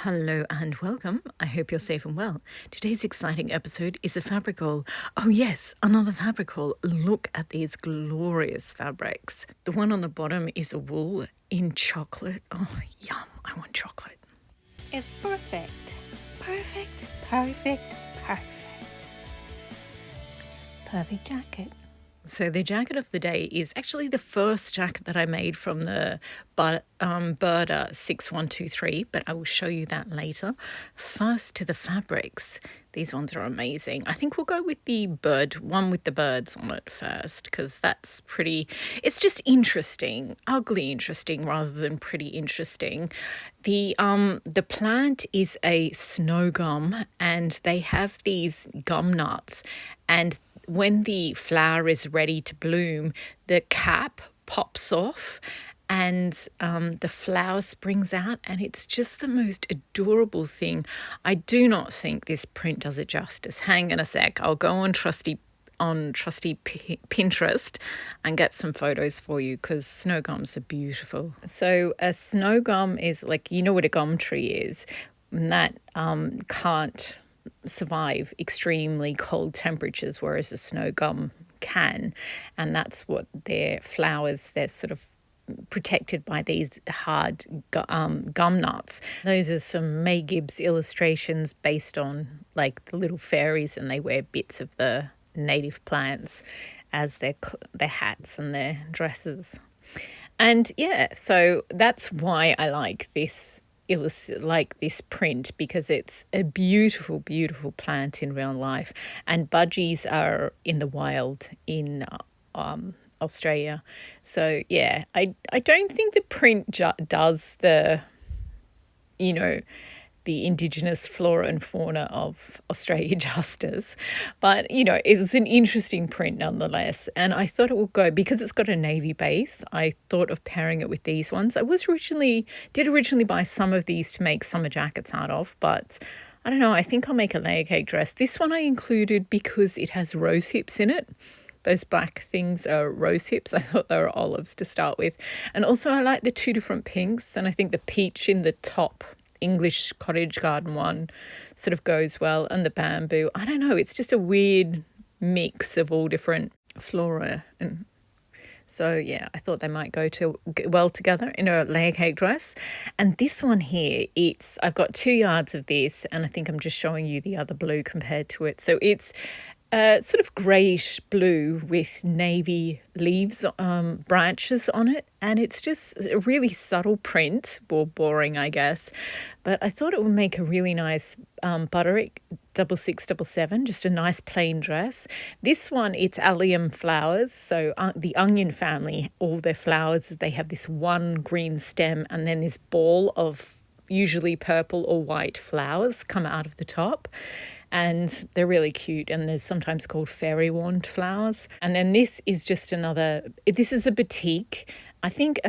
Hello and welcome. I hope you're safe and well. Today's exciting episode is a fabric haul. Oh yes, another fabric haul. Look at these glorious fabrics. The one on the bottom is a wool in chocolate. Oh, yum, I want chocolate. It's perfect. Perfect, perfect, perfect. Perfect jacket. So the jacket of the day is actually the first jacket that I made from the Burda 6123, but I will show you that later. First to the fabrics. These ones are amazing. I think we'll go with the one with the birds on it first, because that's pretty, it's just interesting, ugly interesting rather than pretty interesting. The plant is a snow gum, and they have these gum nuts, and when the flower is ready to bloom, the cap pops off and the flower springs out, and it's just the most adorable thing. I do not think this print does it justice. Hang on a sec. I'll go on trusty Pinterest and get some photos for you, because snow gums are beautiful. So a snow gum is like, you know what a gum tree is, and that can't survive extremely cold temperatures, whereas a snow gum can. And that's what their flowers, they're sort of protected by these hard gum nuts. Those are some May Gibbs illustrations based on like the little fairies, and they wear bits of the native plants as their hats and their dresses. And yeah, so that's why I like this print, because it's a beautiful, beautiful plant in real life, and budgies are in the wild in Australia. So yeah, I don't think the print does the indigenous flora and fauna of Australia justice. But, it was an interesting print nonetheless. And I thought it would go, because it's got a navy base, I thought of pairing it with these ones. I did originally buy some of these to make summer jackets out of, but I don't know, I think I'll make a layer cake dress. This one I included because it has rose hips in it. Those black things are rose hips. I thought they were olives to start with. And also I like the two different pinks, and I think the peach in the top English cottage garden one sort of goes well, and the bamboo. I don't know, it's just a weird mix of all different flora, and so yeah, I thought they might go well together in a layer cake dress. And this one here, I've got 2 yards of this, and I think I'm just showing you the other blue compared to it. So it's sort of greyish blue with navy leaves, branches on it, and it's just a really subtle print, or boring I guess, but I thought it would make a really nice butterick 6677, just a nice plain dress. This one, it's allium flowers, so the onion family, all their flowers, they have this one green stem and then this ball of usually purple or white flowers come out of the top. And they're really cute, and they're sometimes called fairy wand flowers. And then this is just this is a batik. I think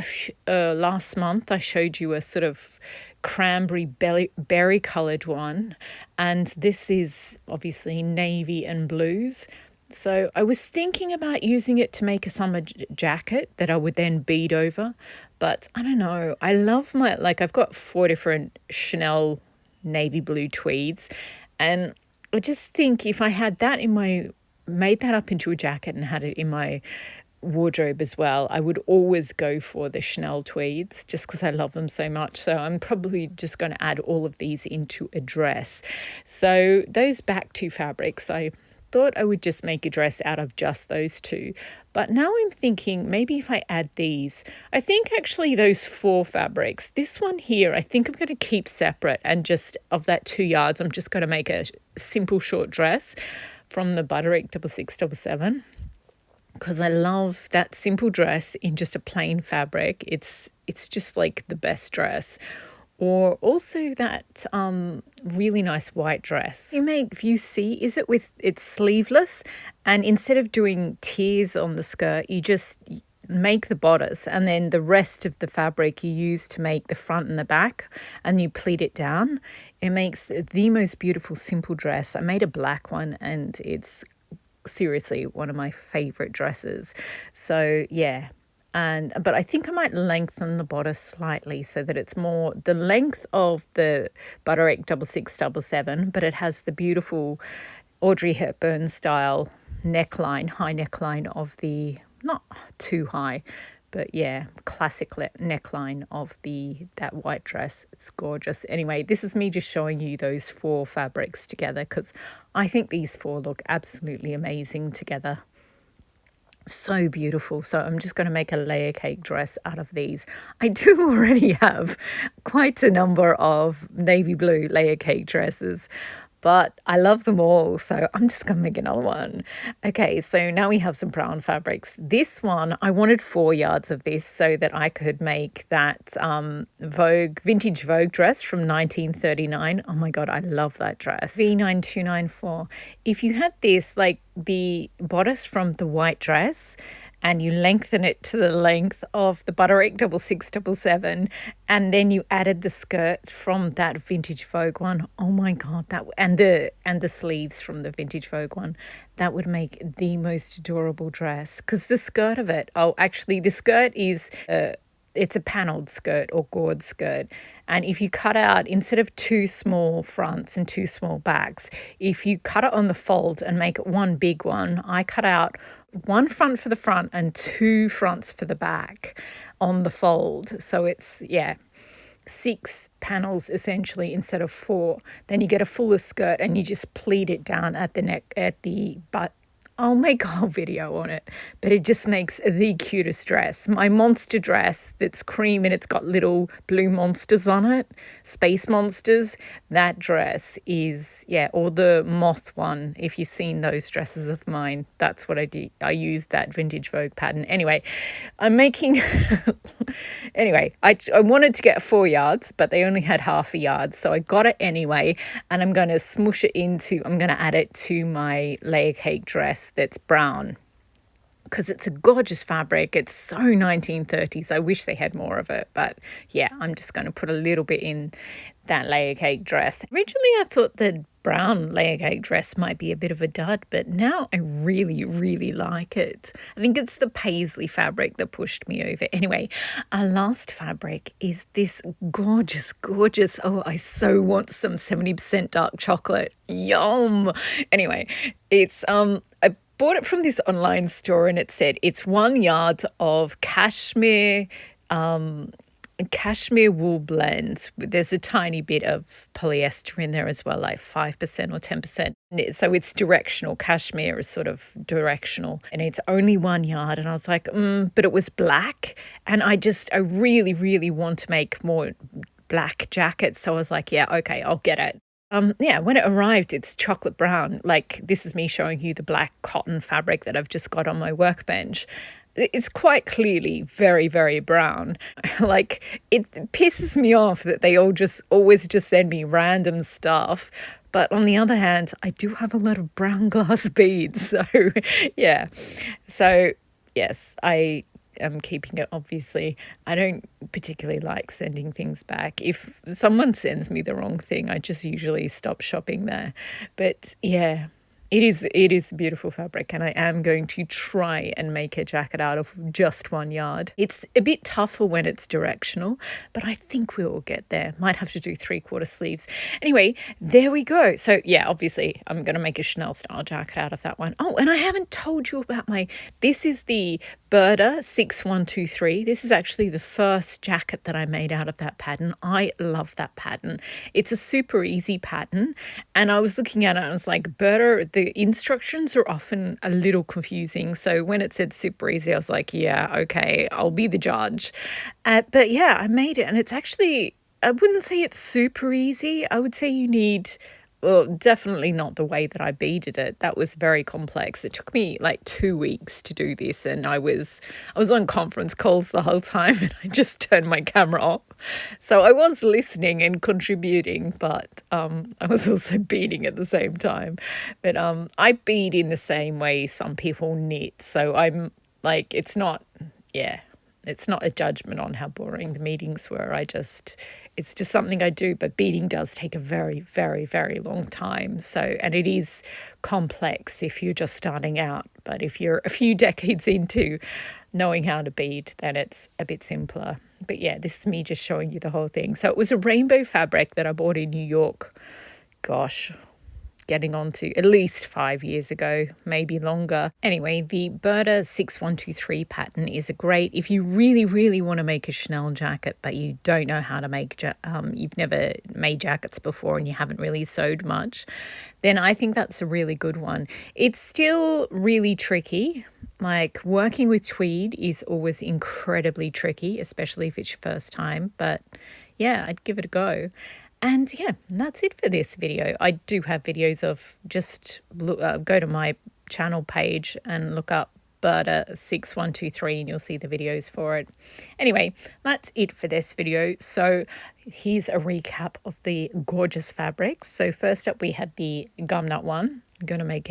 last month I showed you a sort of cranberry berry coloured one, and this is obviously navy and blues. So I was thinking about using it to make a summer jacket that I would then bead over, but I don't know. I love I've got 4 different Chanel navy blue tweeds, and I just think if I had made that up into a jacket and had it in my wardrobe as well, I would always go for the Chanel tweeds, just because I love them so much. So I'm probably just going to add all of these into a dress. So those back 2 fabrics, I thought I would just make a dress out of just those 2. But now I'm thinking maybe if I add these, I think actually those 4 fabrics, this one here, I think I'm going to keep separate, and just of that 2 yards, I'm just going to make a simple short dress from the Butterick 6677, because I love that simple dress in just a plain fabric. It's just like the best dress. Or also that really nice white dress you see, is it with, it's sleeveless, and instead of doing tiers on the skirt, you just make the bodice, and then the rest of the fabric you use to make the front and the back, and you pleat it down. It makes the most beautiful simple dress. I made a black one, and it's seriously one of my favorite dresses. So yeah, But I think I might lengthen the bodice slightly so that it's more the length of the Butter 6677, but it has the beautiful Audrey Hepburn style neckline, high neckline of the, not too high, but yeah, classic neckline of that white dress. It's gorgeous. Anyway, this is me just showing you those 4 fabrics together because I think these 4 look absolutely amazing together. So beautiful. So I'm just going to make a layer cake dress out of these. I do already have quite a number of navy blue layer cake dresses, but I love them all, so I'm just going to make another one. Okay, so now we have some brown fabrics. This one, I wanted 4 yards of this so that I could make that vintage Vogue dress from 1939. Oh my God, I love that dress. V9294. If you had this, like the bodice from the white dress, and you lengthen it to the length of the Butter 6677, and then you added the skirt from that vintage Vogue one. Oh my God, and the sleeves from the vintage Vogue one. That would make the most adorable dress. Because the skirt of it, actually the skirt is it's a panelled skirt or gored skirt. And if you cut out, instead of 2 small fronts and 2 small backs, if you cut it on the fold and make it one big one, I cut out 1 front for the front and 2 fronts for the back on the fold. So it's, 6 panels essentially instead of 4. Then you get a fuller skirt and you just pleat it down at the neck, at the butt. I'll make a whole video on it, but it just makes the cutest dress. My monster dress that's cream and it's got little blue monsters on it, space monsters. That dress is, or the moth one. If you've seen those dresses of mine, that's what I did. I used that vintage Vogue pattern. Anyway, I'm making, I wanted to get 4 yards, but they only had half a yard. So I got it anyway, and I'm going to smush it I'm going to add it to my layer cake dress that's brown because it's a gorgeous fabric. It's so 1930s. I wish they had more of it, but yeah, I'm just going to put a little bit in that layer cake dress. Originally, I thought the brown layer cake dress might be a bit of a dud, but now I really, really like it. I think it's the paisley fabric that pushed me over. Anyway, our last fabric is this gorgeous, gorgeous, I so want some 70% dark chocolate. Yum! Anyway, it's, I bought it from this online store and it said it's 1 yard of cashmere wool blend. There's a tiny bit of polyester in there as well, like 5% or 10%. So it's directional. Cashmere is sort of directional, and it's only 1 yard. And I was like, but it was black, and I really, really want to make more black jackets. So I was like, yeah, okay, I'll get it. When it arrived, it's chocolate brown. Like, this is me showing you the black cotton fabric that I've just got on my workbench. It's quite clearly very, very brown. Like, it pisses me off that they always just send me random stuff. But on the other hand, I do have a lot of brown glass beads. So, yeah. So, yes, I am keeping it, obviously. I don't particularly like sending things back. If someone sends me the wrong thing, I just usually stop shopping there. But, yeah. It is beautiful fabric, and I am going to try and make a jacket out of just 1 yard. It's a bit tougher when it's directional, but I think we will get there. Might have to do 3/4 sleeves. Anyway, there we go. So yeah, obviously I'm going to make a Chanel style jacket out of that one. Oh, and I haven't told you about this is the Burda 6123. This is actually the first jacket that I made out of that pattern. I love that pattern. It's a super easy pattern, and I was looking at it and I was like, Burda, the instructions are often a little confusing. So when it said super easy, I was like, yeah, okay, I'll be the judge. But yeah, I made it, and it's actually, I wouldn't say it's super easy. I would say you need, well, definitely not the way that I beaded it. That was very complex. It took me like 2 weeks to do this, and I was on conference calls the whole time, and I just turned my camera off. So I was listening and contributing, but I was also beading at the same time. But I bead in the same way some people knit. So I'm like, it's not a judgment on how boring the meetings were. It's just something I do, but beading does take a very, very, very long time. So, and it is complex if you're just starting out. But if you're a few decades into knowing how to bead, then it's a bit simpler. But yeah, this is me just showing you the whole thing. So it was a rainbow fabric that I bought in New York. Gosh, getting on to at least 5 years ago, maybe longer. Anyway, the Burda 6123 pattern is a great, if you really, really want to make a Chanel jacket, but you don't know how to make, you've never made jackets before and you haven't really sewed much, then I think that's a really good one. It's still really tricky. Like working with tweed is always incredibly tricky, especially if it's your first time. But yeah, I'd give it a go. And yeah, that's it for this video. I do have videos of just go to my channel page and look up Burda 6123 and you'll see the videos for it. Anyway, that's it for this video. So here's a recap of the gorgeous fabrics. So first up we had the gumnut one. I'm going to make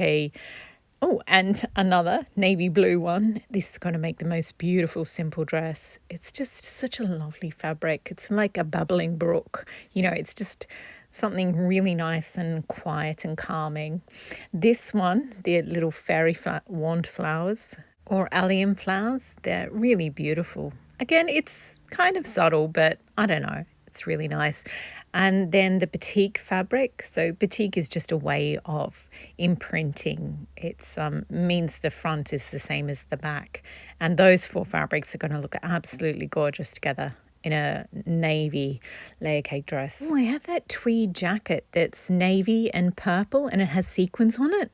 and another navy blue one. This is going to make the most beautiful simple dress. It's just such a lovely fabric. It's like a babbling brook. You know, it's just something really nice and quiet and calming. This one, the little fairy wand flowers or allium flowers, they're really beautiful. Again, it's kind of subtle, but I don't know. It's really nice. And then the batik fabric. So batik is just a way of imprinting. It means the front is the same as the back. And those 4 fabrics are going to look absolutely gorgeous together in a navy layer cake dress. Oh, I have that tweed jacket that's navy and purple and it has sequins on it.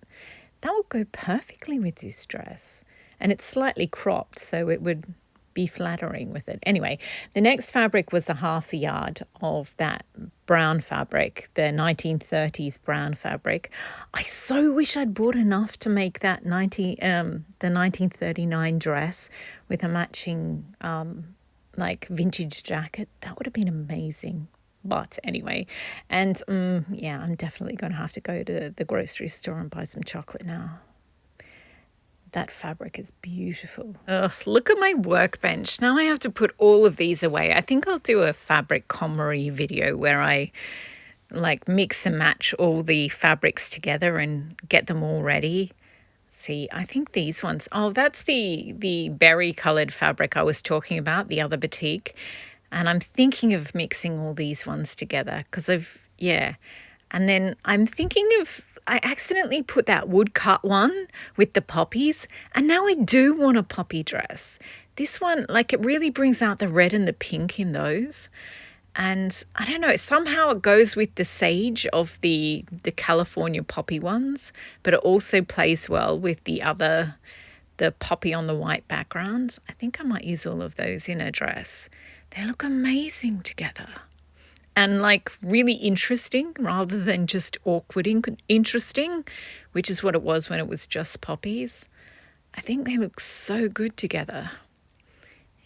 That would go perfectly with this dress. And it's slightly cropped, so it would be flattering with it. Anyway, the next fabric was a 1/2 yard of that brown fabric, the 1930s brown fabric. I so wish I'd bought enough to make that the 1939 dress with a matching like vintage jacket. That would have been amazing. But anyway, and yeah, I'm definitely going to have to go to the grocery store and buy some chocolate now. That fabric is beautiful. Ugh, look at my workbench. Now I have to put all of these away. I think I'll do a fabric KonMari video where I like mix and match all the fabrics together and get them all ready. See, I think these ones, oh, that's the berry coloured fabric I was talking about, the other batik. And I'm thinking of mixing all these ones together because and then I'm thinking of, I accidentally put that woodcut one with the poppies, and now I do want a poppy dress. This one, like, it really brings out the red and the pink in those. And I don't know, somehow it goes with the sage of the California poppy ones, but it also plays well with the poppy on the white backgrounds. I think I might use all of those in a dress. They look amazing together. And like really interesting rather than just awkward interesting, which is what it was when it was just poppies. I think they look so good together.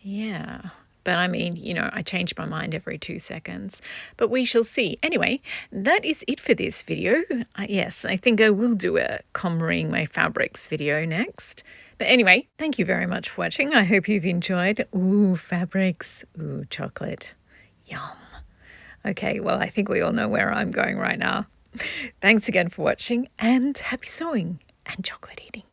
Yeah. But I mean, you know, I change my mind every 2 seconds. But we shall see. Anyway, that is it for this video. Yes, I think I will do a KonMariing my fabrics video next. But anyway, thank you very much for watching. I hope you've enjoyed. Ooh, fabrics. Ooh, chocolate. Yum. Okay, well, I think we all know where I'm going right now. Thanks again for watching and happy sewing and chocolate eating.